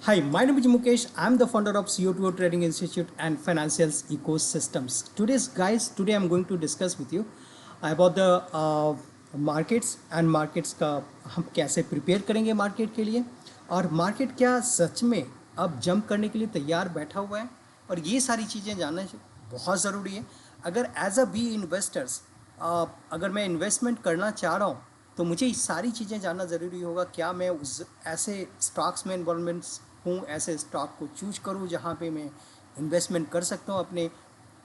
Hi, my name is Mukesh. I'm the founder of CO2O Trading Institute and Financial Ecosystems. Today I'm going to discuss with you about the markets and markets का हम कैसे prepare करेंगे market के लिए और market क्या सच में अब जंप करने के लिए तैयार बैठा हुआ है और ये सारी चीज़ें जानना बहुत ज़रूरी है। अगर एज अ बी इन्वेस्टर्स अगर मैं इन्वेस्टमेंट करना चाह रहा हूँ तो मुझे ये सारी चीज़ें जानना ज़रूरी होगा। क्या मैं उस ऐसे स्टॉक्स में इन्वॉल्वमेंट्स हूँ, ऐसे स्टॉक को चूज करूँ जहाँ पे मैं इन्वेस्टमेंट कर सकता हूँ, अपने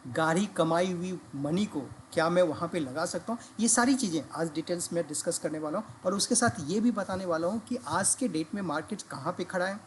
गाढ़ी कमाई हुई मनी को क्या मैं वहाँ पे लगा सकता हूँ। ये सारी चीज़ें आज डिटेल्स में डिस्कस करने वाला हूँ और उसके साथ ये भी बताने वाला हूँ कि आज के डेट में मार्केट कहाँ पे खड़ा है,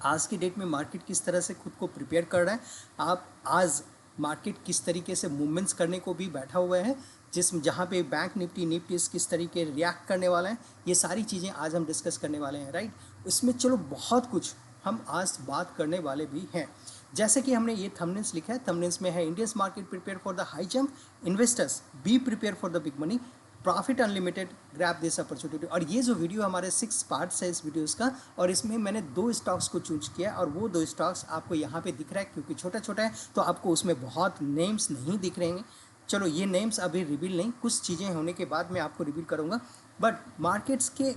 आज की डेट में मार्केट किस तरह से खुद को प्रिपेयर कर रहा है। आप आज मार्केट किस तरीके से मूवमेंट्स करने को भी बैठा हुआ है, जिस जहाँ पे बैंक निफ्टी किस तरीके रिएक्ट करने वाला है, ये सारी चीज़ें आज हम डिस्कस करने वाले हैं। राइट, इसमें चलो बहुत कुछ हम आज बात करने वाले भी हैं। जैसे कि हमने ये थंबनेल्स लिखा है, थंबनेल्स में है Indians market prepare for the high jump, investors be prepare for the big money, profit unlimited, grab this opportunity. और ये जो वीडियो हमारे 6 पार्ट्स है इस वीडियोस का, और इसमें मैंने 2 स्टॉक्स को चूज किया और वो 2 स्टॉक्स आपको यहाँ पे दिख रहा है क्योंकि छोटा छोटा है तो आपको उसमें बहुत नेम्स नहीं दिख रहे हैं। चलो ये नेम्स अभी रिवील नहीं, कुछ चीज़ें होने के बाद मैं आपको रिवील करूँगा। बट मार्केट्स के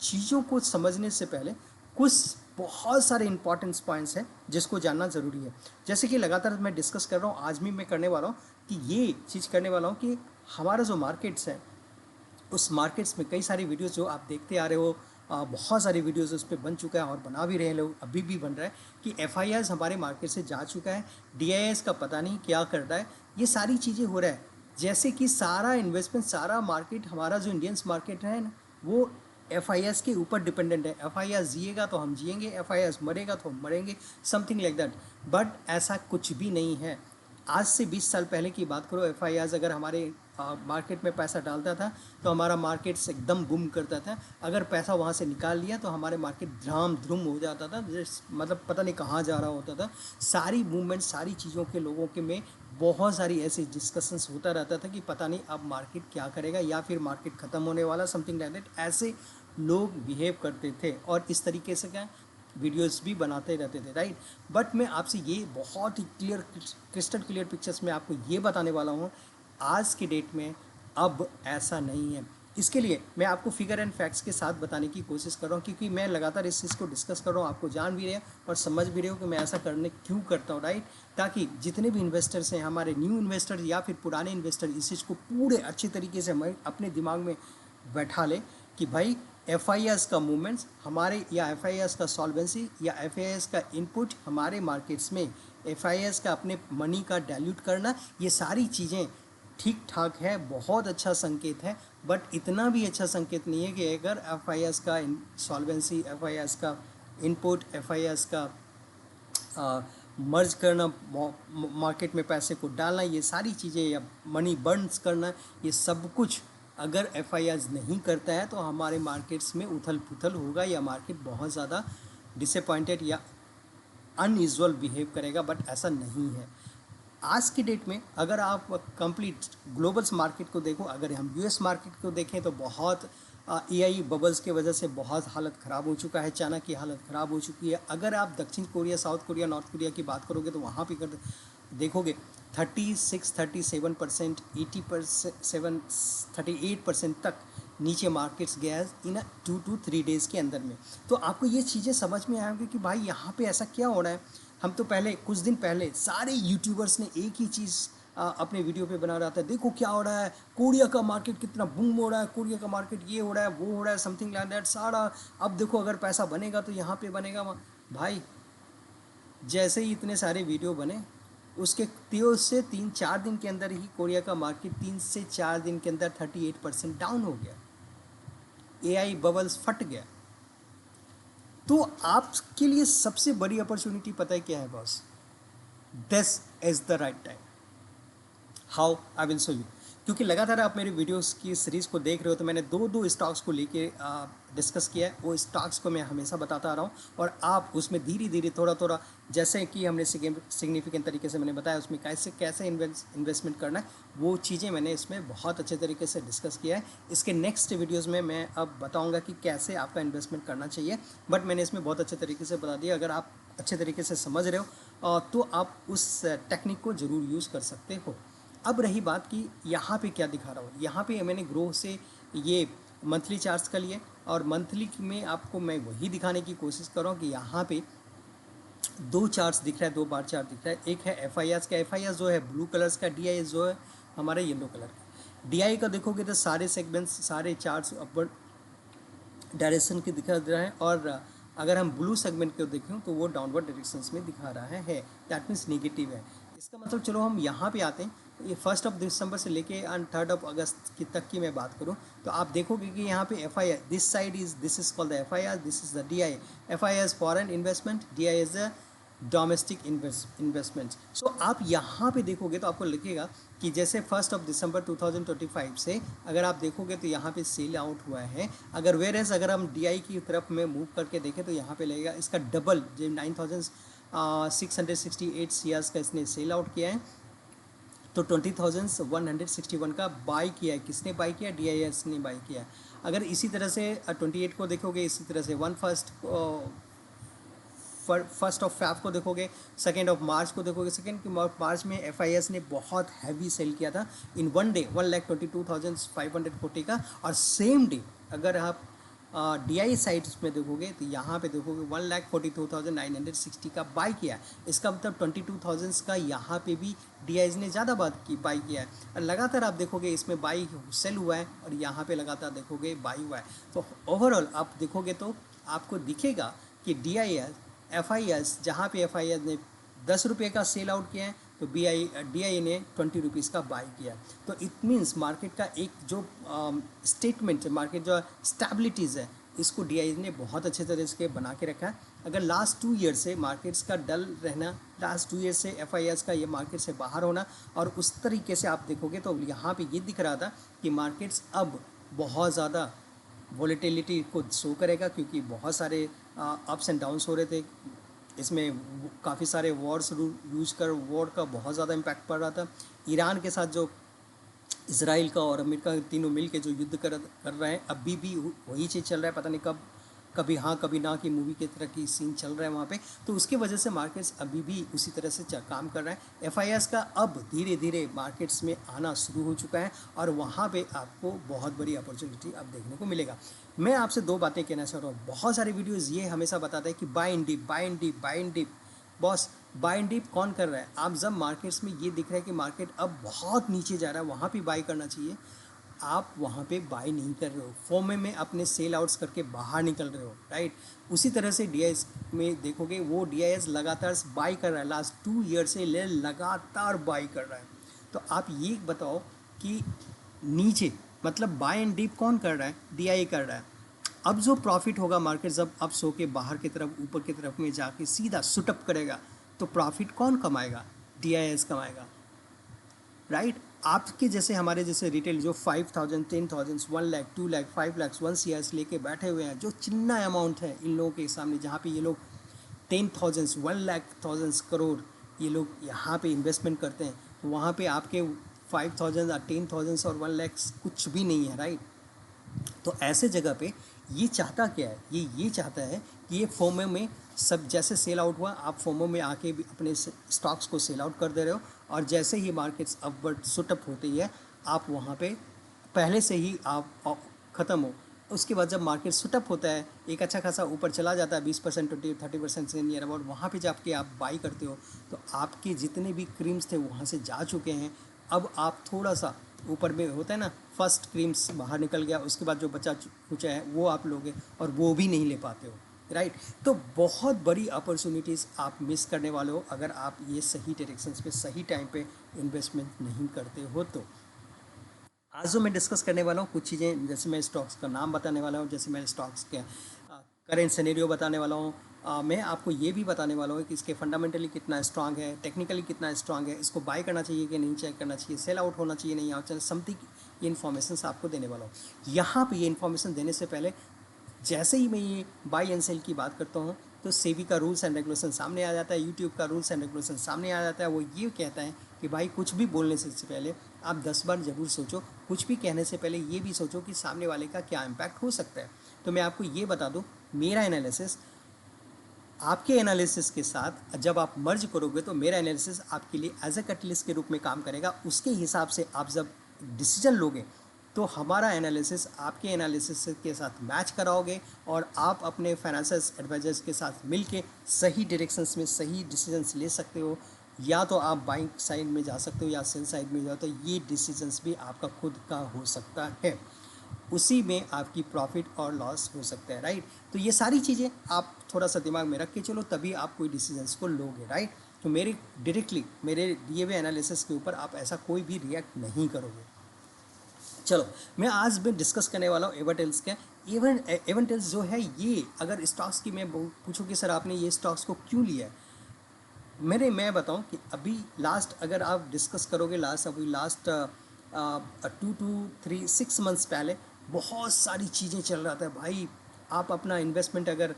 चीज़ों को समझने से पहले कुछ बहुत सारे इंपॉर्टेंट पॉइंट्स हैं जिसको जानना ज़रूरी है। जैसे कि लगातार मैं डिस्कस कर रहा हूँ, आज भी मैं करने वाला हूँ कि ये चीज़ करने वाला हूँ कि हमारा जो मार्केट्स है उस मार्केट्स में कई सारी वीडियोस जो आप देखते आ रहे हो, बहुत सारी वीडियोस उस पर बन चुका है और बना भी रहे हैं लोग, अभी भी बन रहा है कि एफ हमारे मार्केट से जा चुका है, डी का पता नहीं क्या कर रहा है, ये सारी चीज़ें हो रहा है। जैसे कि सारा इन्वेस्टमेंट, सारा मार्केट, हमारा जो इंडियंस मार्केट है ना, वो एफ के ऊपर डिपेंडेंट है। एफ जिएगा तो हम जिएंगे, एफ मरेगा तो हम मरेंगे, समथिंग लाइक दैट। बट ऐसा कुछ भी नहीं है। आज से 20 साल पहले की बात करो, एफ अगर हमारे मार्केट में पैसा डालता था तो हमारा मार्केट से एकदम बूम करता था। अगर पैसा वहाँ से निकाल लिया तो हमारे मार्केट ध्राम ध्रुम हो जाता था, मतलब पता नहीं कहाँ जा रहा होता था। सारी मूवमेंट, सारी चीज़ों के लोगों के में बहुत सारी ऐसी डिस्कशंस होता रहता था कि पता नहीं अब मार्केट क्या करेगा या फिर मार्केट ख़त्म होने वाला, समथिंग लाइक दैट। ऐसे लोग बिहेव करते थे और इस तरीके से क्या वीडियोस भी बनाते रहते थे। राइट, बट मैं आपसे ये बहुत ही क्लियर, क्रिस्टल क्लियर पिक्चर्स में आपको ये बताने वाला हूँ आज की डेट में अब ऐसा नहीं है। इसके लिए मैं आपको फिगर एंड फैक्ट्स के साथ बताने की कोशिश कर रहा हूँ क्योंकि मैं लगातार इस चीज़ को डिस्कस कर रहा हूँ, आपको जान भी रहे और समझ भी रहे हो कि मैं ऐसा करने क्यों करता हूँ। राइट, ताकि जितने भी इन्वेस्टर्स हैं, हमारे न्यू इन्वेस्टर या फिर पुराने इन्वेस्टर, इस चीज़ को पूरे अच्छे तरीके से हम अपने दिमाग में बैठा ले कि भाई एफ का मूवमेंट्स हमारे, या एफ का सॉल्वेंसी, या एफ का इनपुट हमारे मार्केट्स में, एफ का अपने मनी का डाइल्यूट करना, ये सारी चीज़ें ठीक ठाक है, बहुत अच्छा संकेत है। बट इतना भी अच्छा संकेत नहीं है कि अगर एफ का सॉल्वेंसी, एफ का इनपुट, एफ का मर्ज करना, मार्केट में पैसे को डालना, ये सारी चीज़ें, या मनी बर्न्स करना, ये सब कुछ अगर एफ नहीं करता है तो हमारे मार्केट्स में उथल पुथल होगा या मार्केट बहुत ज़्यादा डिसअपॉइंटेड या अनयूजुअल बिहेव करेगा। बट ऐसा नहीं है। आज की डेट में अगर आप कंप्लीट ग्लोबल्स मार्केट को देखो, अगर हम यूएस मार्केट को देखें तो बहुत एआई बबल्स के वजह से बहुत हालत ख़राब हो चुका है, चाइना की हालत ख़राब हो चुकी है। अगर आप दक्षिण Korea, south Korea, north Korea की बात करोगे तो वहाँ पे कर देखोगे 36-37%, 80%, 38% तक नीचे मार्केट्स गया है इन 2 to 3 डेज़ के अंदर में। तो आपको ये चीज़ें समझ में आएंगी कि भाई यहाँ पे ऐसा क्या हो रहा है। हम तो पहले, कुछ दिन पहले सारे यूट्यूबर्स ने एक ही चीज़ अपने वीडियो पे बना रहा था, देखो क्या हो रहा है, कोरिया का मार्केट कितना बूम हो रहा है, कोरिया का मार्केट ये हो रहा है, वो हो रहा है, समथिंग लाइक दैट सारा। अब देखो अगर पैसा बनेगा तो यहाँ पे बनेगा भाई, जैसे ही इतने सारे वीडियो बने उसके 3 से 4 दिन के अंदर ही कोरिया का मार्केट 3 से 4 दिन के अंदर 38% डाउन हो गया, एआई बबल्स फट गया। तो आपके लिए सबसे बड़ी अपॉर्चुनिटी पता है क्या है boss? This is the right time. How? I will show you. क्योंकि लगातार आप मेरे वीडियोस की सीरीज़ को देख रहे हो, तो मैंने दो दो स्टॉक्स को लेके डिस्कस किया है। वो स्टॉक्स को मैं हमेशा बताता आ रहा हूँ, और आप उसमें धीरे धीरे थोड़ा थोड़ा, जैसे कि हमने सिग्निफिकेंट तरीके से मैंने बताया उसमें कैसे कैसे इन्वेस्टमेंट करना है, वो चीज़ें मैंने इसमें बहुत अच्छे तरीके से डिस्कस किया है। इसके नेक्स्ट वीडियोज़ में मैं अब बताऊँगा कि कैसे आपका इन्वेस्टमेंट करना चाहिए, बट मैंने इसमें बहुत अच्छे तरीके से बता दिया। अगर आप अच्छे तरीके से समझ रहे हो तो आप उस टेक्निक को ज़रूर यूज़ कर सकते हो। अब रही बात कि यहाँ पे क्या दिखा रहा हूँ, यहाँ पे मैंने ग्रो से ये मंथली चार्ट्स का लिए, और मंथली में आपको मैं वही दिखाने की कोशिश कर रहा हूँ कि यहाँ पे दो चार्ट्स दिख रहा है, दो बार चार्ट दिख रहा है। एक है एफ आई का, एफ आई जो है ब्लू कलर्स का, डी आई जो है हमारा येलो कलर का। डी आई का देखोगे तो सारे सेगमेंट्स, सारे चार्ट्स अपवर्ड डायरेक्शन के दिखा रहा है, और अगर हम ब्लू सेगमेंट को देखें तो वो डाउनवर्ड डायरेक्शंस में दिखा रहा है, दैट मीन्स नेगेटिव है। इसका मतलब चलो हम यहाँ पे आते हैं। ये 1 दिसंबर से लेके 3 अगस्त की तक की मैं बात करूँ तो आप देखोगे कि यहाँ पे F I R, this side is, this is called the F I R, this is the D I. F I R is foreign investment, D I is the domestic investment. So आप यहाँ पे देखोगे तो आपको लिखेगा कि जैसे 1 दिसंबर 2025 से अगर आप देखोगे तो यहाँ पे सेल आउट हुआ है। अगर वेयर एज अगर हम डी आई की तरफ में मूव करके देखें तो यहाँ पे लगेगा इसका डबल, जो 9,668 सीआर्स का इसने सेल आउट किया है, तो 20,161 का बाई किया है। किसने बाई किया? डी आई एस ने बाई किया है। अगर इसी तरह से 28 को देखोगे, इसी तरह से 1 को देखोगे, 2 मार्च को देखोगे। 2 मार्च में एफ ने बहुत हैवी सेल किया था इन वन डे, 1,22,540 का। और सेम डे अगर आप डी आई साइट्स में देखोगे तो यहाँ पे देखोगे 1,42,960 का बाई किया है। इसका मतलब 22,000 का यहाँ पे भी डी आई ने ज़्यादा बात की बाई किया है। और लगातार आप देखोगे इसमें बाई सेल हुआ है, और यहाँ पे लगातार देखोगे बाई हुआ है। तो ओवरऑल आप देखोगे तो आपको दिखेगा कि D I F I S, जहाँ पे एफ आई एस ने 10 रुपये का सेल आउट किया है तो डी आई ने 20 रुपीज़ का बाई किया। तो इट मीन्स मार्केट का एक जो स्टेटमेंट है, मार्केट जो स्टेबिलिटीज़ है, इसको डी आई ने बहुत अच्छे तरह से बना के रखा है। अगर लास्ट 2 ईयर से मार्केट्स का डल रहना, लास्ट 2 ईयर से एफ आई एस का ये मार्केट से बाहर होना, और उस तरीके से आप देखोगे तो यहाँ पे ये दिख रहा था कि मार्केट्स अब बहुत ज़्यादा वॉलेटिलिटी को शो करेगा, क्योंकि बहुत सारे अप्स एंड डाउन्स हो रहे थे। इसमें काफ़ी सारे वॉर्स यूज कर, वॉर का बहुत ज़्यादा इम्पैक्ट पड़ रहा था। ईरान के साथ जो इसराइल का और अमेरिका तीनों मिल के जो युद्ध कर रहे हैं, अभी भी वही चीज़ चल रहा है। पता नहीं कब, कभी हाँ कभी ना की मूवी की तरह की सीन चल रहा है वहाँ पे। तो उसकी वजह से मार्केट्स अभी भी उसी तरह से काम कर रहा है। एफ का अब धीरे धीरे मार्केट्स में आना शुरू हो चुका है, और वहाँ पे आपको बहुत बड़ी अपॉर्चुनिटी अब देखने को मिलेगा। मैं आपसे दो बातें कहना चाह रहा हूँ। बहुत सारे वीडियोज़ ये हमेशा बताते हैं कि buy and dip, buy and dip, buy and dip. Boss, buy and dip कौन कर रहा है? आप जब मार्केट्स में ये दिख रहा है कि मार्केट अब बहुत नीचे जा रहा है, वहाँ पे बाय करना चाहिए। आप वहाँ पे बाय नहीं कर रहे हो, फोमे में अपने सेल आउट्स करके बाहर निकल रहे हो, राइट। उसी तरह से डी में देखोगे, वो डी लगातार बाय कर रहा है, लास्ट 2 ईयर से लगातार बाय कर रहा है। तो आप ये बताओ कि नीचे, मतलब बाय एंड डिप कौन कर रहा है? डी कर रहा है। अब जो प्रॉफिट होगा, मार्केट जब अब सो के बाहर की तरफ, ऊपर की तरफ में जाके सीधा सुटअप करेगा, तो प्रॉफिट कौन कमाएगा? डी कमाएगा, राइट। आपके जैसे, हमारे जैसे रिटेल जो 5,000, 10,000, 1 लाख, 2 लाख, 5 लाख, 1 सीआर लेके बैठे हुए हैं, जो चिन्ना अमाउंट है इन लोगों के सामने, जहाँ पे ये लोग 10,000, 1 लाख, 1000 करोड़ ये लोग यहाँ पे इन्वेस्टमेंट करते हैं, तो वहाँ पे आपके 5,000 और 10,000 और 1 लाख कुछ भी नहीं है, राइट। तो ऐसे जगह पे ये चाहता क्या है? ये चाहता है कि ये फोमो में सब, जैसे सेल आउट हुआ, आप फोमो में आके भी अपने स्टॉक्स को सेल आउट कर दे रहे हो, और जैसे ही मार्केट्स अपवर्ड सुटअप होती है, आप वहाँ पे पहले से ही आप ख़त्म हो। उसके बाद जब मार्केट सुटअप होता है, एक अच्छा खासा ऊपर चला जाता है 20%, 20-30% से नियर अबाउट, वहाँ पे जाके आप बाई करते हो, तो आपके जितने भी क्रीम्स थे वहाँ से जा चुके हैं। अब आप थोड़ा सा ऊपर में होता है ना, फर्स्ट क्रीम्स बाहर निकल गया, उसके बाद जो बचा कुचा है वो आप लोगे, और वो भी नहीं ले पाते हो, राइट। तो बहुत बड़ी अपॉर्चुनिटीज़ आप मिस करने वाले हो अगर आप ये सही डायरेक्शंस पे, सही टाइम पे इन्वेस्टमेंट नहीं करते हो। तो आज जो मैं डिस्कस करने वाला हूँ कुछ चीज़ें, जैसे मैं स्टॉक्स का नाम बताने वाला हूँ, जैसे मैं स्टॉक्स के करेंट सिनेरियो बताने वाला हूँ, मैं आपको ये भी बताने वाला हूँ कि इसके फंडामेंटली कितना स्ट्रांग है, टेक्निकली कितना स्ट्रांग है, इसको बाय करना चाहिए कि नहीं चेक करना चाहिए, सेल आउट होना चाहिए नहीं होना चाहिए, समथिंग ये इन्फॉर्मेशन आपको देने वाला हूँ। यहाँ पे ये इन्फॉर्मेशन देने से पहले जैसे ही मैं ये बाई एंड सेल की बात करता हूँ तो सेबी का रूल्स एंड रेगुलेशन सामने आ जाता है, यूट्यूब का रूल्स एंड रेगुलेशन सामने आ जाता है। वो ये कहता है कि भाई कुछ भी बोलने से पहले आप 10 बार ज़रूर सोचो, कुछ भी कहने से पहले ये भी सोचो कि सामने वाले का क्या इम्पैक्ट हो सकता है। तो मैं आपको ये बता दूँ, मेरा एनालिसिस आपके एनालिसिस के साथ जब आप मर्ज करोगे तो मेरा एनालिसिस आपके लिए एज ए कैटलिस्ट के रूप में काम करेगा। उसके हिसाब से आप जब डिसीजन लोगे तो हमारा एनालिसिस आपके एनालिसिस के साथ मैच कराओगे और आप अपने फाइनेंशियल एडवाइजर्स के साथ मिलके सही डायरेक्शंस में सही डिसीजंस ले सकते हो। या तो आप बाइंग साइड में जा सकते हो या सेल साइड में जाओ, तो ये डिसीजंस भी आपका खुद का हो सकता है। उसी में आपकी प्रॉफिट और लॉस हो सकता है, राइट। तो ये सारी चीज़ें आप थोड़ा सा दिमाग में रख के चलो, तभी आप कोई डिसीजंस को लोगे, राइट। तो मेरे डायरेक्टली मेरे दिए हुए एनालिसिस के ऊपर आप ऐसा कोई भी रिएक्ट नहीं करोगे। चलो, मैं आज भी डिस्कस करने वाला हूँ एवरटेल्स का। एवरटेल्स जो है, ये अगर स्टॉक्स की मैं पूछूँ कि सर आपने ये स्टॉक्स को क्यों लिया है, मैं बताऊं कि अभी लास्ट अगर आप डिस्कस करोगे लास्ट 2 to 3 6 मंथ्स पहले बहुत सारी चीज़ें चल रहा था भाई। आप अपना इन्वेस्टमेंट अगर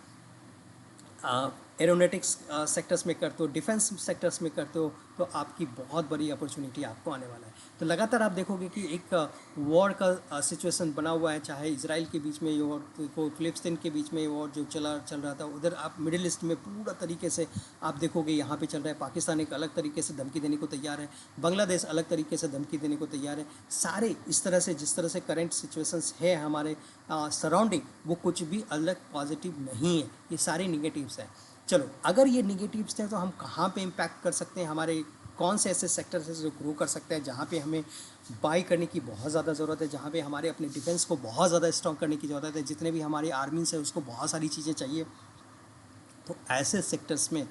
एरोनॉटिक्स सेक्टर्स में करते हो, डिफेंस सेक्टर्स में करते हो, तो आपकी बहुत बड़ी अपॉर्चुनिटी आपको आने वाला है। तो लगातार आप देखोगे कि एक वॉर का सिचुएशन बना हुआ है, चाहे इसराइल के बीच में और फिलिस्तीन के बीच में वॉर जो चल रहा था, उधर आप मिडिल ईस्ट में पूरा तरीके से आप देखोगे यहाँ पे चल रहा है। पाकिस्तान एक अलग तरीके से धमकी देने को तैयार है, बांग्लादेश अलग तरीके से धमकी देने को तैयार है। सारे इस तरह से जिस तरह से करंट सिचुएशंस है हमारे सराउंडिंग, वो कुछ भी अलग पॉजिटिव नहीं है, ये सारे निगेटिव्स हैं। चलो, अगर ये निगेटिव्स हैं तो हम कहाँ पे इम्पैक्ट कर सकते हैं, हमारे कौन से ऐसे सेक्टर से जो ग्रो कर सकते हैं, जहाँ पे हमें बाई करने की बहुत ज़्यादा ज़रूरत है, जहाँ पे हमारे अपने डिफेंस को बहुत ज़्यादा स्ट्रॉन्ग करने की ज़रूरत है, जितने भी हमारी आर्मीज है उसको बहुत सारी चीज़ें चाहिए। तो ऐसे सेक्टर्स में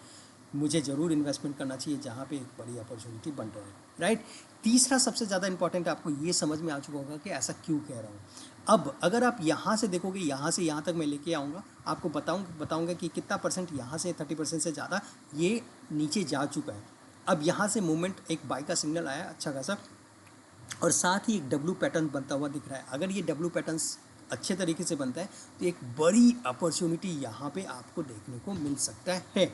मुझे ज़रूर इन्वेस्टमेंट करना चाहिए जहाँ पे एक बड़ी अपॉर्चुनिटी बन रही है, राइट। तीसरा सबसे ज़्यादा इंपॉर्टेंट, आपको ये समझ में आ चुका होगा कि ऐसा क्यों कह रहा हूँ। अब अगर आप यहाँ से देखोगे, यहाँ से यहाँ तक मैं लेके आऊँगा, आपको बताऊँगा कि कितना परसेंट यहाँ से 30% से ज़्यादा ये नीचे जा चुका है। अब यहाँ से मूवमेंट, एक बाई का सिग्नल आया अच्छा खासा, और साथ ही एक डब्ल्यू पैटर्न बनता हुआ दिख रहा है। अगर ये डब्ल्यू पैटर्न अच्छे तरीके से बनता है तो एक बड़ी अपॉर्चुनिटी यहाँ पे आपको देखने को मिल सकता है,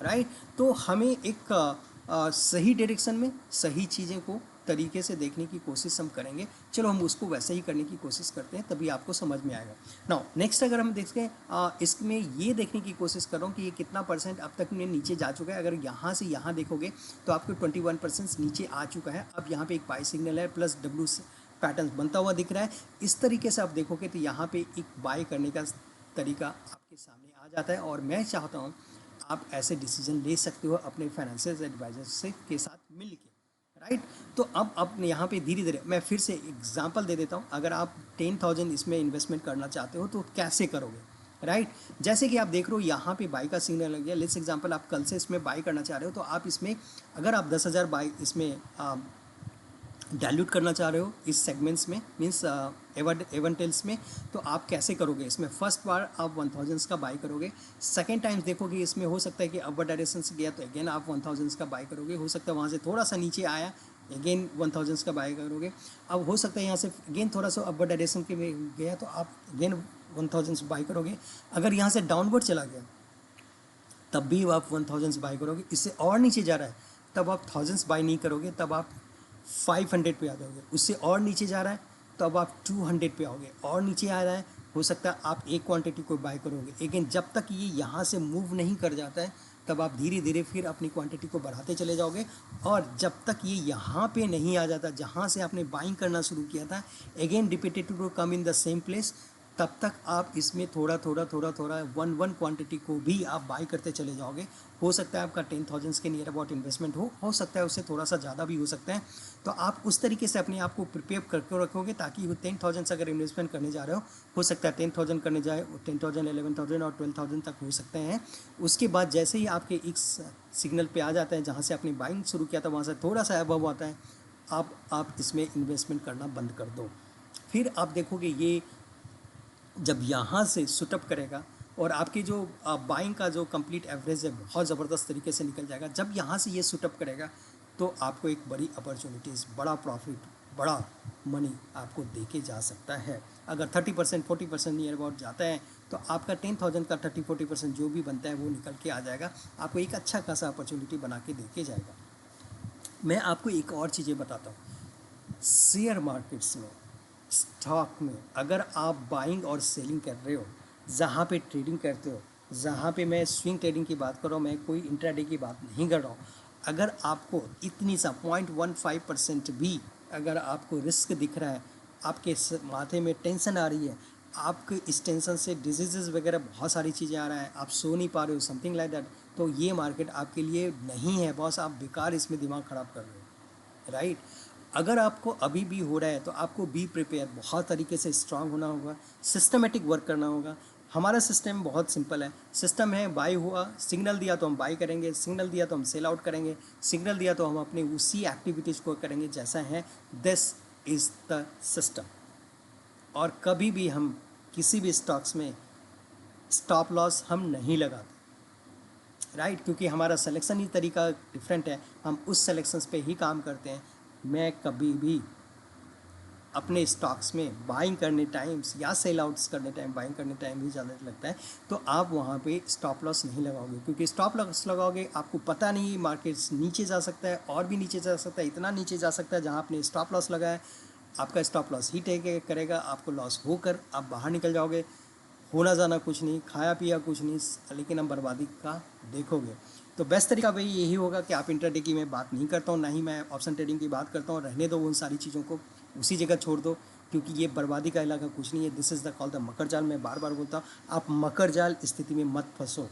राइट। तो हमें एक सही डायरेक्शन में सही चीज़ें को तरीके से देखने की कोशिश हम करेंगे। चलो, हम उसको वैसे ही करने की कोशिश करते हैं, तभी आपको समझ में आएगा। नाउ नेक्स्ट, अगर हम देखें इसमें ये देखने की कोशिश कर रहा हूँ कि ये कितना परसेंट अब तक में नीचे जा चुका है। अगर यहाँ से यहाँ देखोगे तो आपको 21% नीचे आ चुका है। अब यहाँ पे एक बाई सिग्नल है प्लस डब्ल्यू पैटर्न बनता हुआ दिख रहा है। इस तरीके से आप देखोगे तो यहाँ पे एक बाई करने का तरीका आपके सामने आ जाता है, और मैं चाहता हूँ आप ऐसे डिसीजन ले सकते हो अपने फाइनेंशियल एडवाइजर से के साथ मिल के, राइट। तो अब यहाँ पे धीरे धीरे मैं फिर से एग्जांपल दे देता हूँ। अगर आप 10,000 इसमें इन्वेस्टमेंट करना चाहते हो तो कैसे करोगे, राइट। जैसे कि आप देख रहे हो यहाँ पे बाई का सिग्नल लग गया। लेट्स एग्जांपल, आप कल से इसमें बाई करना चाह रहे हो, तो आप इसमें अगर आप 10,000 बाई इसमें डाइल्यूट करना चाह रहे हो इस सेगमेंट्स में, मीन्स एवरटेल्स में, तो आप कैसे करोगे। इसमें फर्स्ट बार आप 1000 का बाई करोगे, सेकेंड टाइम देखोगे इसमें हो सकता है कि अपवर्ड डायरेक्शन से गया तो अगेन आप 1000 का बाई करोगे। हो सकता है वहाँ से थोड़ा सा नीचे आया, अगेन 1000 का बाई करोगे। अब हो सकता है यहाँ से अगेन थोड़ा सा अपवर्ड डायरेक्शन के में गया तो आप अगेन 1000 बाई करोगे। अगर यहाँ से डाउनवर्ड चला गया तब भी आप 1000 बाई करोगे। इससे और नीचे जा रहा है तब आप 1000 बाई नहीं करोगे, तब आप 500 पे आ जाओगे। उससे और नीचे जा रहा है तो अब आप 200 पे आओगे। और नीचे आ रहा है, हो सकता है आप एक क्वांटिटी को बाय करोगे। लेकिन जब तक ये यहाँ से मूव नहीं कर जाता है तब आप धीरे धीरे फिर अपनी क्वांटिटी को बढ़ाते चले जाओगे। और जब तक ये यहाँ पे नहीं आ जाता जहाँ से आपने बाइंग करना शुरू किया था, again repeated to come in the same place, तब तक आप इसमें थोड़ा थोड़ा वन क्वांटिटी को भी आप बाई करते चले जाओगे। हो सकता है आपका 10,000 के नियर अबाउट इन्वेस्टमेंट हो सकता है उससे थोड़ा सा ज़्यादा भी हो सकता है। तो आप उस तरीके से अपने आप को प्रिपेयर करके रखोगे ताकि 10,000 अगर इन्वेस्टमेंट करने जा रहे हो सकता है 10,000 करने जाए 10,000, 11,000 और 12,000 तक हो सकते हैं। उसके बाद जैसे ही आपके एक सिग्नल पे आ जाता है जहाँ से आपने बाइंग शुरू किया था वहाँ से थोड़ा सा अबव आता है, आप इसमें इन्वेस्टमेंट करना बंद कर दो। फिर आप देखोगे ये जब यहाँ से सुटअप करेगा और आपकी जो बाइंग का जो कंप्लीट एवरेज है बहुत ज़बरदस्त तरीके से निकल जाएगा। जब यहाँ से ये सुटअप करेगा तो आपको एक बड़ी अपॉर्चुनिटीज़, बड़ा प्रॉफिट, बड़ा मनी आपको दे के जा सकता है। अगर 30% 40% नियर अबाउट जाता है तो आपका 10,000 का 30-40% जो भी बनता है वो निकल के आ जाएगा, आपको एक अच्छा खासा अपॉर्चुनिटी बना के दे के जाएगा। मैं आपको एक और चीज़ें बताता हूँ। शेयर मार्केट्स में, स्टॉक में अगर आप बाइंग और सेलिंग कर रहे हो, जहाँ पे ट्रेडिंग करते हो, जहाँ पे मैं स्विंग ट्रेडिंग की बात कर रहा हूँ, मैं कोई इंट्राडे की बात नहीं कर रहा हूँ, अगर आपको इतनी सा 0.15% भी अगर आपको रिस्क दिख रहा है, आपके माथे में टेंशन आ रही है, आपके इस टेंशन से डिजीज़ वगैरह बहुत सारी चीज़ें आ रहा है, आप सो नहीं पा रहे हो, समथिंग लाइक दैट, तो ये मार्केट आपके लिए नहीं है बॉस। आप बेकार इसमें दिमाग ख़राब कर रहे हो, राइट। अगर आपको अभी भी हो रहा है तो आपको बी प्रिपेयर, बहुत तरीके से स्ट्रांग होना होगा, सिस्टमेटिक वर्क करना होगा। हमारा सिस्टम बहुत सिंपल है। सिस्टम है, बाई हुआ, सिग्नल दिया तो हम बाई करेंगे, सिग्नल दिया तो हम सेल आउट करेंगे, सिग्नल दिया तो हम अपने उसी एक्टिविटीज़ को करेंगे जैसा है। This is the system. और कभी भी हम किसी भी स्टॉक्स में स्टॉप लॉस हम नहीं लगाते, राइट, क्योंकि हमारा सिलेक्शन ही तरीका डिफरेंट है, हम उस सिलेक्शंस पे ही काम करते हैं। मैं कभी भी अपने स्टॉक्स में बाइंग करने टाइम्स या सेल आउट्स करने टाइम, बाइंग करने टाइम भी ज़्यादा लगता है, तो आप वहाँ पे स्टॉप लॉस नहीं लगाओगे, क्योंकि स्टॉप लॉस लगाओगे आपको पता नहीं मार्केट्स नीचे जा सकता है, और भी नीचे जा सकता है, इतना नीचे जा सकता है जहाँ आपने स्टॉप लॉस लगाया आपका स्टॉप लॉस ही टेक करेगा, आपको लॉस होकर आप बाहर निकल जाओगे। होना जाना कुछ नहीं, खाया पिया कुछ नहीं, लेकिन हम बर्बादी का देखोगे। तो बेस्ट तरीका भाई यही होगा कि आप इंट्राडे की मैं बात नहीं करता हूँ, ना ही मैं ऑप्शन ट्रेडिंग की बात करता हूँ। रहने दो उन सारी चीज़ों को, उसी जगह छोड़ दो, क्योंकि ये बर्बादी का इलाका कुछ नहीं है। This is the call the मकर जाल। मैं बार बार बोलता हूँ, आप मकर जाल स्थिति में मत फंसो,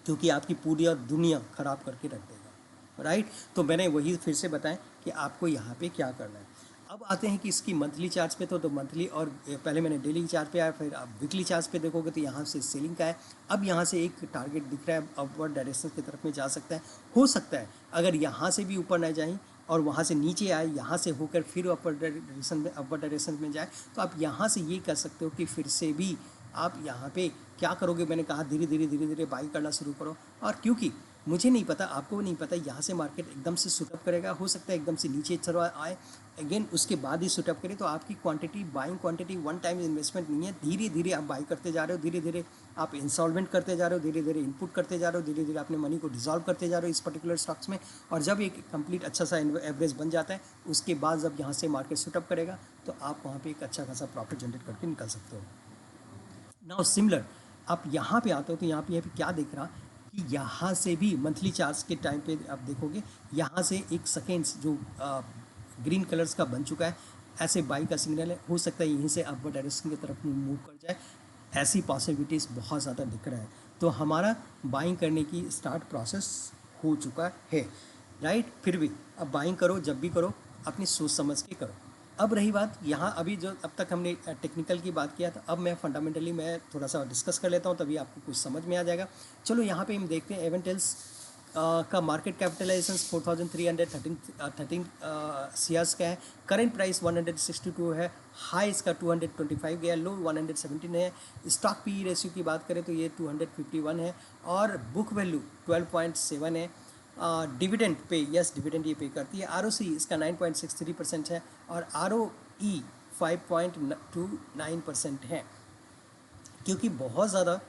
क्योंकि आपकी पूरी दुनिया ख़राब करके रख देगा, राइट। तो मैंने वही फिर से बताएं कि आपको यहाँ पे क्या करना है। अब आते हैं कि इसकी मंथली चार्ज पे, तो मंथली, और पहले मैंने डेली चार्ज पे आया, फिर आप वीकली चार्ज पे देखोगे तो यहाँ से सेलिंग का है। अब यहाँ से एक टारगेट दिख रहा है, अपवर्ड डायरेक्शन की तरफ में जा सकता है। हो सकता है अगर यहाँ से भी ऊपर न जाए और वहाँ से नीचे आए, यहाँ से होकर फिर अपवर्ड डायरेक्शन में जाए, तो आप यहाँ से ये कर सकते हो कि फिर से भी आप यहाँ पे क्या करोगे। मैंने कहा धीरे धीरे बाई करना शुरू करो। और क्योंकि मुझे नहीं पता, आपको नहीं पता, यहाँ से मार्केट एकदम से सुटअप करेगा, हो सकता है एकदम से नीचे चला आए अगेन, उसके बाद ही सुटअप करे, तो आपकी quantity, buying quantity one time investment नहीं है। धीरे धीरे आप बाई करते जा रहे हो, धीरे धीरे आप इंस्टॉलमेंट करते जा रहे हो, धीरे धीरे इनपुट करते जा रहे हो, धीरे धीरे अपने मनी को डिजॉल्व करते जा रहे हो इस पर्टिकुलर स्टॉक्स में। और जब एक कंप्लीट अच्छा सा एवरेज बन जाता है, उसके बाद जब यहाँ से मार्केट सुटअप करेगा तो आप वहाँ पर एक अच्छा खासा प्रॉफिट जनरेट करके निकल सकते हो। नाउ सिमिलर, आप यहाँ पे आते हो तो यहाँ पे क्या दिख रहा कि यहाँ से भी मंथली चार्ज के टाइम पे आप देखोगे, यहाँ से एक सेकेंड्स जो ग्रीन कलर्स का बन चुका है, ऐसे बाई का सिग्नल है। हो सकता है यहीं से अपवर्ड डायरेक्शन की तरफ मूव कर जाए, ऐसी पॉसिबिलिटीज़ बहुत ज़्यादा दिख रहा है। तो हमारा बाइंग करने की स्टार्ट प्रोसेस हो चुका है, राइट। फिर भी अब बाइंग करो, जब भी करो अपनी सोच समझ के करो। अब रही बात यहाँ, अभी जो अब तक हमने टेक्निकल की बात किया था, अब मैं फंडामेंटली मैं थोड़ा सा डिस्कस कर लेता हूँ, तभी आपको कुछ समझ में आ जाएगा। चलो यहाँ पे हम देखते हैं एवेंटेल्स का मार्केट कैपिटलाइजेशन 4,313 शेयर्स का है। करेंट प्राइस 162 है, हाई इसका 225 गया, लो 117 है। स्टॉक पी रेशियो की बात करें तो ये 251 है, और बुक वैल्यू 12.7 है। डिविडेंड पे, यस डिविडेंड ये पे करती है। आर इसका 9.63% है, और ROE 5.29% है। क्योंकि बहुत ज़्यादा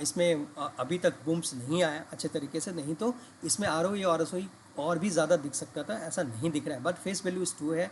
इसमें अभी तक बूम्स नहीं आया अच्छे तरीके से, नहीं तो इसमें ROE और RSOE और भी ज़्यादा दिख सकता था, ऐसा नहीं दिख रहा है। बट फेस वैल्यू 2 है,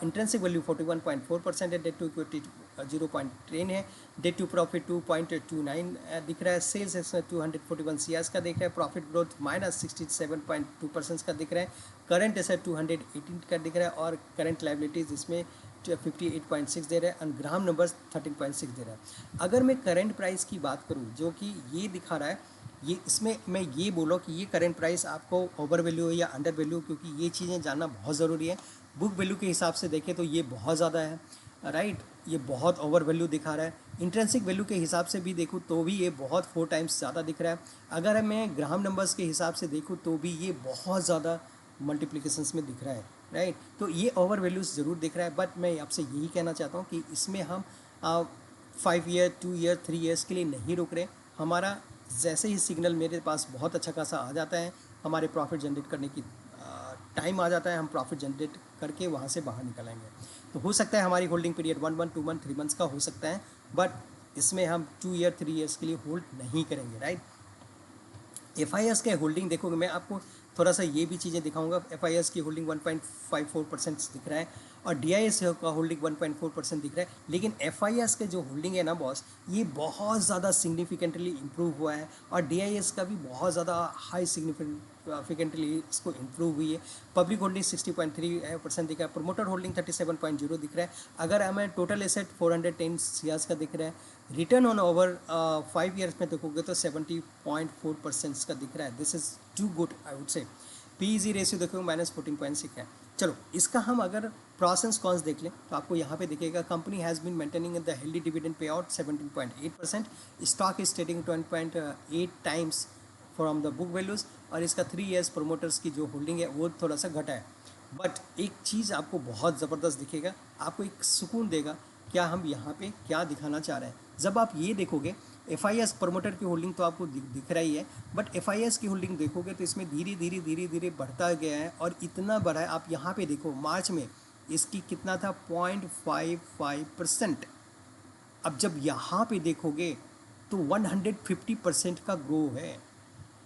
इंट्रेंसिक वैल्यू 41.4% है, डेट टू इक्विटी 0.10 है, डेट टू प्रॉफिट 2.29 दिख रहा है। सेल्स इसमें 241 CR का दिख रहा है, प्रॉफिट ग्रोथ -67.2% का दिख रहा है। करंट एसेट 218 का दिख रहा है, और करंट लाइबिलिटीज़ इसमें 58.6 दे रहा है, और ग्राम नंबर्स 13.6 दे रहा है। अगर मैं करंट प्राइस की बात करूं, जो कि ये दिखा रहा है, ये इसमें मैं ये बोलो कि ये करंट प्राइस आपको ओवर वैल्यू है या अंडर वैल्यू, क्योंकि ये चीज़ें जानना बहुत ज़रूरी है। बुक वैल्यू के हिसाब से देखें तो ये बहुत ज़्यादा है, राइट, ये बहुत ओवर वैल्यू दिखा रहा है। इंट्रेंसिक वैल्यू के हिसाब से भी देखूँ तो भी ये बहुत 4 टाइम्स ज़्यादा दिख रहा है। अगर मैं ग्राम नंबर्स के हिसाब से देखूँ तो भी ये बहुत ज़्यादा मल्टीप्लिकेशंस में दिख रहा है, राइट। तो ये ओवर वैल्यूज़ ज़रूर दिख रहा है, बट मैं आपसे यही कहना चाहता हूँ कि इसमें हम 5 ईयर 2 ईयर 3 ईयर्स के लिए नहीं रुक रहे। हमारा जैसे ही सिग्नल मेरे पास बहुत अच्छा खासा आ जाता है, हमारे प्रॉफिट जनरेट करने की टाइम आ जाता है, हम प्रॉफिट जनरेट करके वहाँ से बाहर निकलेंगे। तो हो सकता है हमारी holding period 1 month 2 month 3 months का हो सकता है, बट इसमें हम 2 ईयर 3 ईयर्स के लिए होल्ड नहीं करेंगे, राइट। एफ आई एस के होल्डिंग देखोगे, मैं आपको थोड़ा सा ये भी चीज़ें दिखाऊंगा। एफ आई एस की होल्डिंग 1.54% दिख रहा है और डी आई एस का होल्डिंग 1.4% दिख रहा है, लेकिन एफ आई एस के जो होल्डिंग है ना बॉस, ये बहुत ज़्यादा सिग्निफिकेंटली इम्प्रूव हुआ है और डी आई एस का भी बहुत ज़्यादा हाई सिग्निफिकेंटली इसको इम्प्रूव हुई है। पब्लिक होल्डिंग 60.3% दिख रहा है, प्रोमोटर होल्डिंग 37.0 दिख रहा है। अगर हमें टोटल एसेट 410 सीआर्स का दिख रहा है, रिटर्न ऑन ओवर 5 ईयर्स में देखोगे तो 70.4% का दिख रहा है। This is too good I would say. PEG ratio देखोगे -14.6 है। चलो इसका हम अगर प्रॉस एंड कॉन्स देख लें तो आपको यहाँ पे दिखेगा, company has been maintaining the healthy dividend pay out 17.8%, stock is trading 20.8 times from the book values, और इसका 3 ईयर्स प्रोमोटर्स की जो होल्डिंग है वो थोड़ा सा घटा है। बट एक चीज़ आपको बहुत ज़बरदस्त दिखेगा, आपको एक सुकून देगा, क्या हम यहाँ पे क्या दिखाना चाह रहे हैं। जब आप ये देखोगे, एफ आई एस प्रमोटर की होल्डिंग तो आपको दिख रही है, बट एफ आई एस की होल्डिंग देखोगे तो इसमें धीरे धीरे धीरे धीरे बढ़ता गया है और इतना बढ़ा है। आप यहाँ पे देखो मार्च में इसकी कितना था, 0.55%। अब जब यहाँ पे देखोगे तो 150% का ग्रो है।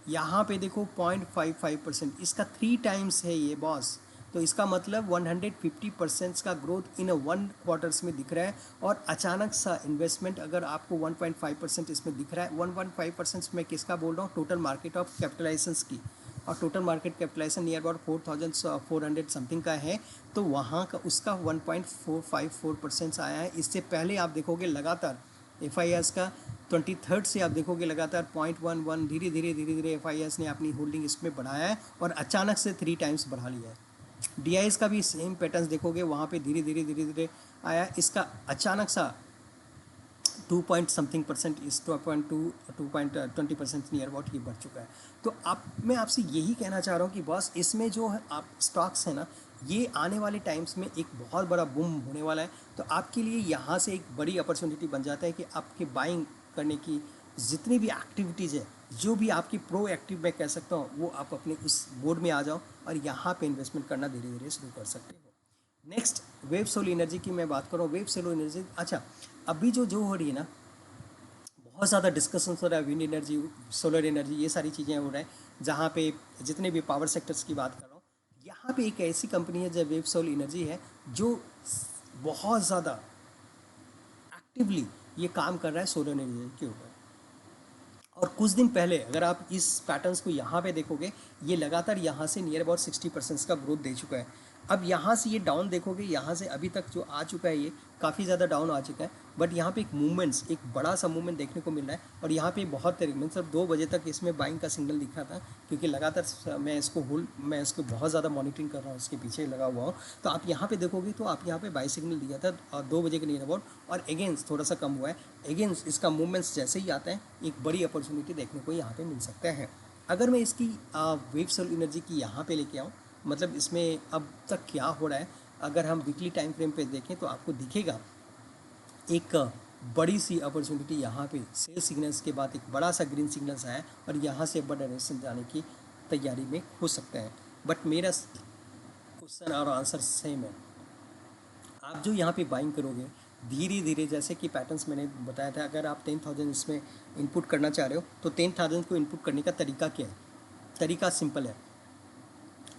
यहाँ पे देखो 0.55%, इसका 3 टाइम्स है ये बॉस। तो इसका मतलब 150% का ग्रोथ इन 1 क्वार्टर्स में दिख रहा है। और अचानक सा इन्वेस्टमेंट अगर आपको 1.5% इसमें दिख रहा है, 1.5% में किसका बोल रहा हूँ, टोटल मार्केट ऑफ कैपिटलाइजेशंस की, और total market capitalisation near about 4400 something का है। तो वहाँ का उसका 1.454% आया है। इससे पहले आप देखोगे लगातार एफ आई एस का 23rd से आप देखोगे लगातार 0.11 धीरे धीरे धीरे धीरे एफ आई एस ने अपनी होल्डिंग इसमें बढ़ाया है और अचानक से 3 टाइम्स बढ़ा लिया है। डी आई एस का भी सेम पैटर्न देखोगे, वहाँ पे धीरे धीरे धीरे धीरे आया, इसका अचानक सा 2 पॉइंट समथिंग परसेंट, इस 2.20% नियर अबाउट ये बढ़ चुका है। तो आप, मैं आपसे यही कहना चाह रहा हूँ कि बॉस इसमें जो है आप स्टॉक्स है ना, ये आने वाले टाइम्स में एक बहुत बड़ा बूम होने वाला है। तो आपके लिए यहाँ से एक बड़ी अपॉर्चुनिटी बन जाता है कि आपके बाइंग करने की जितनी भी एक्टिविटीज़ है, जो भी आपकी प्रो एक्टिव मैं कह सकता हूँ, वो आप अपने उस मोड में आ जाओ और यहाँ पे इन्वेस्टमेंट करना धीरे धीरे शुरू कर सकते हो। नेक्स्ट, वेव सोलर एनर्जी की मैं बात करूँ। वेव सोलर एनर्जी, अच्छा अभी जो हो रही है ना, बहुत ज़्यादा डिस्कशन हो रहा है, विंड एनर्जी, सोलर एनर्जी, ये सारी चीज़ें हो रहा है। जहाँ पे जितने भी पावर सेक्टर्स की बात कर रहा हूँ, यहाँ पे एक ऐसी कंपनी है जो वेव सोलर एनर्जी है, जो बहुत ज़्यादा एक्टिवली ये काम कर रहा है सोलर एनर्जी के ऊपर। और कुछ दिन पहले अगर आप इस पैटर्न्स को यहाँ पे देखोगे, ये लगातार यहाँ से नियर अबाउट 60% का ग्रोथ दे चुका है। अब यहाँ से ये डाउन देखोगे, यहाँ से अभी तक जो आ चुका है ये काफ़ी ज़्यादा डाउन आ चुका है, बट यहाँ पे एक मूवमेंट्स, एक बड़ा सा मूवमेंट देखने को मिल रहा है। और यहाँ पे बहुत तरीके मतलब 2 बजे तक इसमें बाइंग का सिग्नल दिखा था, क्योंकि लगातार मैं इसको बहुत ज़्यादा मॉनिटरिंग कर रहा हूँ, इसके पीछे लगा हुआ हूँ। तो आप यहाँ पे देखोगे तो आप यहाँ पे बाई सिग्नल दिया था और 2 बजे के नियर अबाउट, और अगेंस्ट थोड़ा सा कम हुआ है। अगेंस्ट इसका मूवमेंट्स जैसे ही आता है, एक बड़ी अपॉर्चुनिटी देखने को यहाँ पे मिल सकता है। अगर मैं इसकी वेव सोलर एनर्जी की यहाँ पे लेके आऊँ, मतलब इसमें अब तक क्या हो रहा है, अगर हम वीकली टाइम फ्रेम पे देखें तो आपको दिखेगा एक बड़ी सी अपॉर्चुनिटी यहाँ पे सेल सिग्नल्स के बाद एक बड़ा सा ग्रीन सिग्नल्स आया और यहाँ से बड़ा डायरेक्शन जाने की तैयारी में हो सकता है। बट मेरा क्वेश्चन और आंसर सेम है। आप जो यहाँ पे बाइंग करोगे धीरे धीरे, जैसे कि पैटर्न्स मैंने बताया था, अगर आप 10,000 इसमें इनपुट करना चाह रहे हो तो 10,000 को इनपुट करने का तरीका क्या है? तरीका सिंपल है।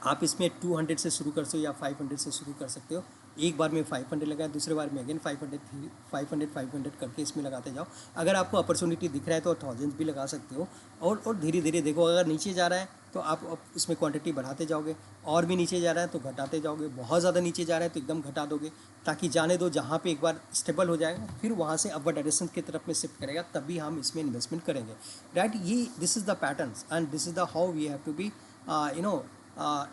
आप इसमें 200 से शुरू कर सकते हो या 500 से शुरू कर सकते हो। एक बार में 500 लगाए, दूसरे बार में अगेन 500 करके इसमें लगाते जाओ। अगर आपको अपॉर्चुनिटी दिख रहा है तो 1000 भी लगा सकते हो। और धीरे धीरे देखो, अगर नीचे जा रहा है तो आप इसमें क्वांटिटी बढ़ाते जाओगे, और भी नीचे जा रहा है तो घटाते जाओगे, बहुत ज़्यादा नीचे जा रहा है तो एकदम घटा दोगे, ताकि जाने दो, जहाँ पे एक बार स्टेबल हो जाएगा फिर वहाँ से अपवर्ड डायरेक्शन की तरफ में शिफ्ट करेगा, तभी हम इसमें इन्वेस्टमेंट करेंगे, राइट। ये this is the pattern and this is the how we have to be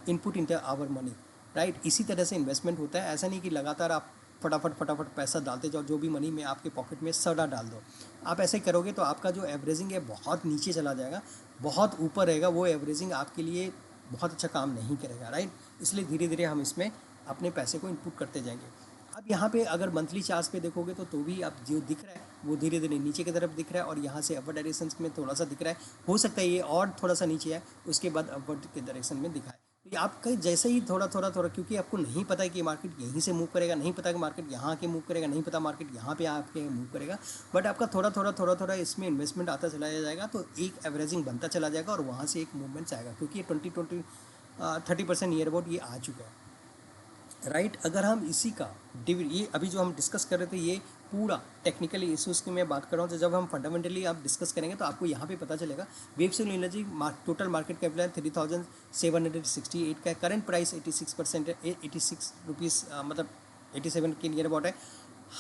input in our money, right. इसी तरह से इन्वेस्टमेंट होता है। ऐसा नहीं कि लगातार आप फटाफट पैसा डालते जाओ, जो भी मनी में आपके पॉकेट में सड़ा डाल दो। आप ऐसे करोगे तो आपका जो एवरेजिंग है बहुत नीचे चला जाएगा, बहुत ऊपर रहेगा, वो एवरेजिंग आपके लिए बहुत अच्छा काम नहीं करेगा, राइट। इसलिए धीरे धीरे हम इसमें अपने पैसे को इनपुट करते जाएंगे। अब यहाँ पे अगर मंथली चार्ट पे देखोगे तो भी अब जो दिख रहा है वो धीरे धीरे नीचे की तरफ दिख रहा है और यहाँ से अपवर्ड डायरेक्शन में थोड़ा सा दिख रहा है। हो सकता है ये और थोड़ा सा नीचे है उसके बाद अपवर्ड के डायरेक्शन में दिखाए। तो ये आपका जैसे ही थोड़ा थोड़ा थोड़ा, क्योंकि आपको नहीं पता है कि मार्केट यहीं से मूव करेगा, नहीं पता कि मार्केट यहाँ के मूव करेगा, नहीं पता मार्केट यहाँ पे आके मूव करेगा, बट आपका थोड़ा थोड़ा थोड़ा थोड़ा इसमें इन्वेस्टमेंट आता चला जाएगा तो एक एवरेजिंग बनता चला जाएगा और वहाँ से एक मूवमेंट आएगा, क्योंकि ये 30% नियर अबाउट ये आ चुका है। राइट अगर हम इसी का ये अभी जो हम डिस्कस कर रहे थे ये पूरा टेक्निकली इशूज़ की मैं बात कर रहा हूँ, तो जब हम फंडामेंटली आप डिस्कस करेंगे तो आपको यहाँ पे पता चलेगा वेबसूल एनर्जी टोटल मार्केट कैपिटल 3768 का है, करंट प्राइस 86% है, 86 रुपीज़ मतलब 87 के नियर अबाउट है।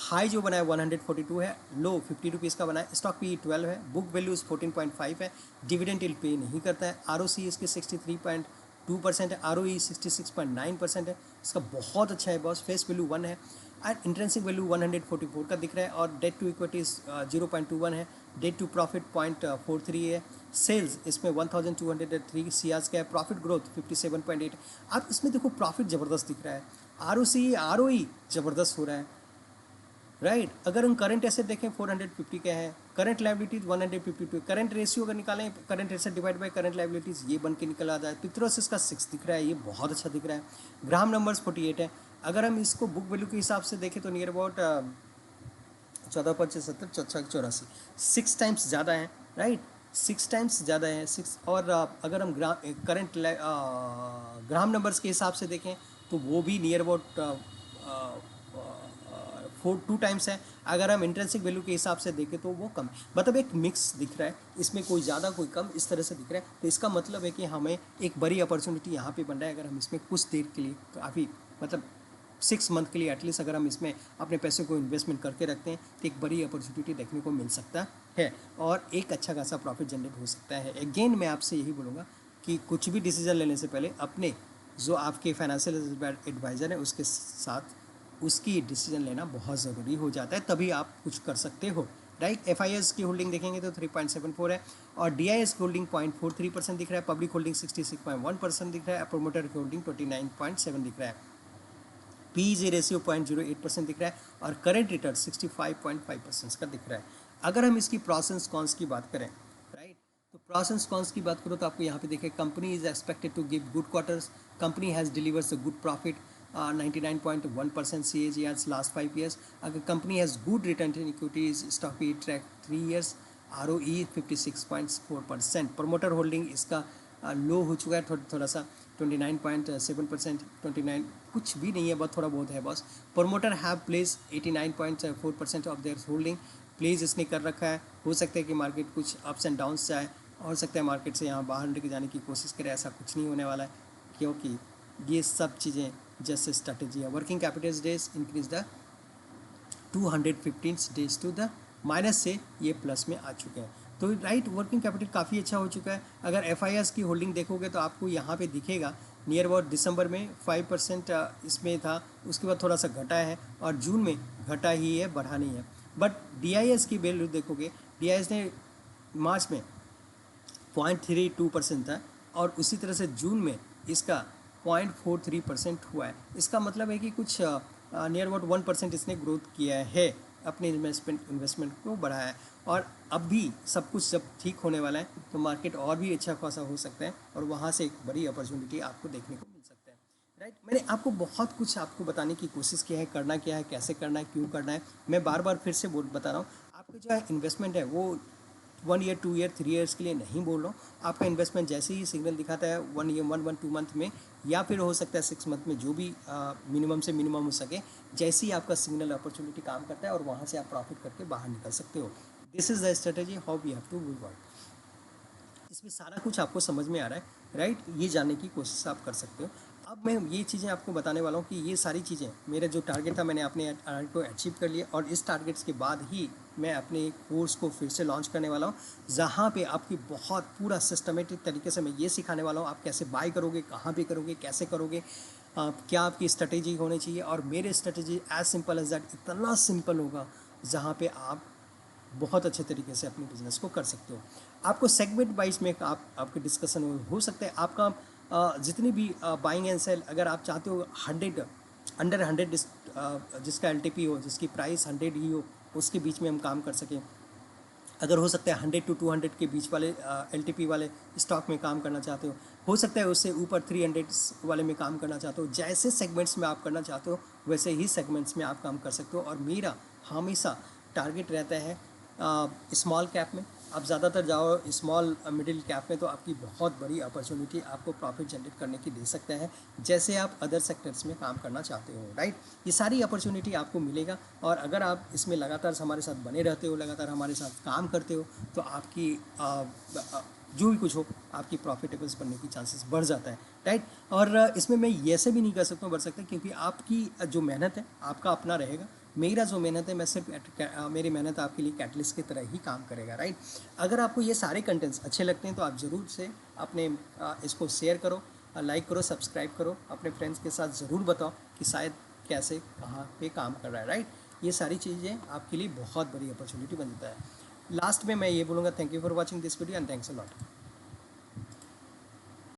हाई जो बना है 142 है, लो 50 रुपीज़ का बना है, स्टॉक पी 12 है, बुक वैल्यूज 14.5 है, डिविडेंड इल पे नहीं करता है, ROC इसके 63.2% है, ROE 66.9% है, इसका बहुत अच्छा है बॉस, फेस वैल्यू 1 है एंड इंट्रेंसिक वैल्यू 144 का दिख रहा है और डेट टू इक्विटी 0.21 है, डेट टू प्रॉफिट 0.43 है, सेल्स इसमें 1203 सीआर्स का है, प्रॉफिट ग्रोथ 57.8। आप इसमें देखो प्रॉफिट ज़बरदस्त दिख रहा है, ROE ज़बरदस्त हो रहा है। राइट अगर हम करंट एसेट देखें 450 के हैं, करंट लाइबिलिटीज 152, करंट रेशियो अगर निकालें current asset divide by current liabilities ये बन के निकल आता है, पित्रोसिस का 6 दिख रहा है, ये बहुत अच्छा दिख रहा है, ग्राम नंबर्स 48 है। अगर हम इसको बुक वैल्यू के हिसाब से देखें तो नियर अबाउट 14 5 74 6 टाइम्स ज़्यादा है। राइट 6 टाइम्स ज़्यादा है 6 और अगर हम ग्राम नंबर्स के हिसाब से देखें तो वो भी नियर अबाउट 2 टाइम्स है। अगर हम इंट्रेंसिक वैल्यू के हिसाब से देखें तो वो कम, मतलब एक मिक्स दिख रहा है, इसमें कोई ज़्यादा कोई कम इस तरह से दिख रहा है। तो इसका मतलब है कि हमें एक बड़ी अपॉर्चुनिटी यहाँ पे बन रहा है, अगर हम इसमें कुछ देर के लिए काफ़ी मतलब 6 मंथ के लिए एटलीस्ट अगर हम इसमें अपने पैसे को इन्वेस्टमेंट करके रखते हैं तो एक बड़ी अपॉर्चुनिटी देखने को मिल सकता है और एक अच्छा खासा प्रॉफिट जनरेट हो सकता है। अगेन मैं आपसे यही बोलूँगा कि कुछ भी डिसीजन लेने से पहले अपने जो आपके फाइनेंशियल एडवाइज़र हैं उसके साथ उसकी डिसीजन लेना बहुत ज़रूरी हो जाता है, तभी आप कुछ कर सकते हो। राइट FIS की होल्डिंग देखेंगे तो 3.74 है और DIS की होल्डिंग 0.43% दिख रहा है, पब्लिक होल्डिंग 66.1% दिख रहा है, प्रोमोटर की होल्डिंग 29.7 दिख रहा है, PE रेशियो 0.08% दिख रहा है और करेंट रिटर्न 65.5% का दिख रहा है। अगर हम इसकी प्रॉस एंड कॉन्स की बात करें, राइट तो प्रॉस एंड कॉन्स की बात करो तो आपको यहाँ पे देखें company is expected to give good quarters, company has delivers a good profit 99.1% CAGR last 5 years. अगर company has good return in equities, stock P track 3 years, ROE 56.4%, promoter holding इसका लो हो चुका है थोड़ा सा 29.7%, 29 कुछ भी नहीं है, बहुत थोड़ा बहुत है boss. Promoter have place 89.4% of their holding, place इसने कर रखा है। हो सकता है कि मार्केट कुछ अप्स एंड डाउन्स जाए, हो सकता है मार्केट से यहाँ बाहर निकल जाने की कोशिश करे, ऐसा कुछ नहीं होने वाला है क्योंकि ये सब चीज़ें जैसे स्ट्रैटेजी है। Working capital days increase the 215 days to the minus से ये प्लस में आ चुके हैं, तो राइट वर्किंग कैपिटल काफ़ी अच्छा हो चुका है। अगर FIS की होल्डिंग देखोगे तो आपको यहाँ पे दिखेगा नियर अबाउट दिसंबर में 5% इसमें था, उसके बाद थोड़ा सा घटा है और जून में घटा ही है, बढ़ा नहीं है। बट DIS की वैल्यू देखोगे, DIS ने मार्च में 0.32% था और उसी तरह से जून में इसका 0.43% हुआ है। इसका मतलब है कि कुछ नियर अबाउट 1% इसने ग्रोथ किया है, अपने इन्वेस्टमेंट को बढ़ाया है और अब भी सब कुछ जब ठीक होने वाला है तो मार्केट और भी अच्छा खासा हो सकता है और वहाँ से एक बड़ी अपॉर्चुनिटी आपको देखने को मिल सकता है। राइट मैंने आपको बहुत कुछ आपको बताने की कोशिश की है, करना क्या है, कैसे करना है, क्यों करना है। मैं बार बार फिर से बता रहा हूँ, आपका जो है इन्वेस्टमेंट है वो 1 ईयर 2 ईयर 3 ईयर्स के लिए नहीं बोल रहा हूँ। आपका इन्वेस्टमेंट जैसे ही सिग्नल दिखाता है 1 ईयर 1-2 मंथ में या फिर हो सकता है 6 मंथ में, जो भी मिनिमम से मिनिमम हो सके, जैसे ही आपका सिग्नल अपॉर्चुनिटी काम करता है और वहाँ से आप प्रॉफिट करके बाहर निकल सकते हो। This is the strategy how we have to work. इसमें सारा कुछ आपको समझ में आ रहा है, राइट ये जानने की कोशिश आप कर सकते हो। अब मैं ये चीज़ें आपको बताने वाला हूँ कि ये सारी चीज़ें मेरा जो टारगेट था मैंने अपने टारगेट को अचीव कर लिया और इस टारगेट्स के बाद ही मैं अपने कोर्स को फिर से लॉन्च करने वाला हूँ, जहाँ पे आपकी बहुत पूरा सिस्टमेटिक तरीके से मैं ये सिखाने वाला हूँ आप कैसे बाय करोगे, कहाँ पे करोगे, कैसे करोगे, क्या आपकी स्ट्रेटेजी होनी चाहिए। और मेरे strategy as simple as that, इतना सिंपल होगा जहाँ पे आप बहुत अच्छे तरीके से अपने बिजनेस को कर सकते हो। आपको सेगमेंट वाइज में आपके डिस्कशन हो सकता है। आपका जितनी भी बाइंग एंड सेल अगर आप चाहते हो 100 अंडर 100 जिसका LTP हो, जिसकी प्राइस 100 ही हो, उसके बीच में हम काम कर सकें। अगर हो सकता है 100 to 200 के बीच वाले LTP वाले स्टॉक में काम करना चाहते हो सकता है उससे ऊपर 300 वाले में काम करना चाहते हो। जैसे सेगमेंट्स में आप करना चाहते हो वैसे ही सेगमेंट्स में आप काम कर सकते हो। और मेरा हमेशा टारगेट रहता है स्मॉल कैप में। आप ज़्यादातर जाओ स्मॉल मिडिल कैप में तो आपकी बहुत बड़ी अपॉर्चुनिटी आपको प्रॉफिट जनरेट करने की दे सकता है, जैसे आप अदर सेक्टर्स में काम करना चाहते हो, राइट। ये सारी अपॉर्चुनिटी आपको मिलेगा और अगर आप इसमें लगातार हमारे साथ बने रहते हो, लगातार हमारे साथ काम करते हो तो आपकी जो भी कुछ हो आपकी प्रॉफिटेबल्स बनने की चांसेस बढ़ जाता है, राइट। और इसमें मैं ये से भी नहीं कर सकता हूँ बढ़ सकता क्योंकि आपकी जो मेहनत है आपका अपना रहेगा। मेरा जो मेहनत है मैं सिर्फ मेरी मेहनत आपके लिए कैटलिस्ट की तरह ही काम करेगा, राइट। अगर आपको ये सारे कंटेंट्स अच्छे लगते हैं तो आप ज़रूर से अपने इसको शेयर करो, लाइक करो, सब्सक्राइब करो, अपने फ्रेंड्स के साथ ज़रूर बताओ कि शायद कैसे कहाँ पे काम कर रहा है, राइट। ये सारी चीज़ें आपके लिए बहुत बड़ी अपॉर्चुनिटी बन जाता है। लास्ट में मैं ये बोलूँगा, thank you for watching this video and thanks a lot.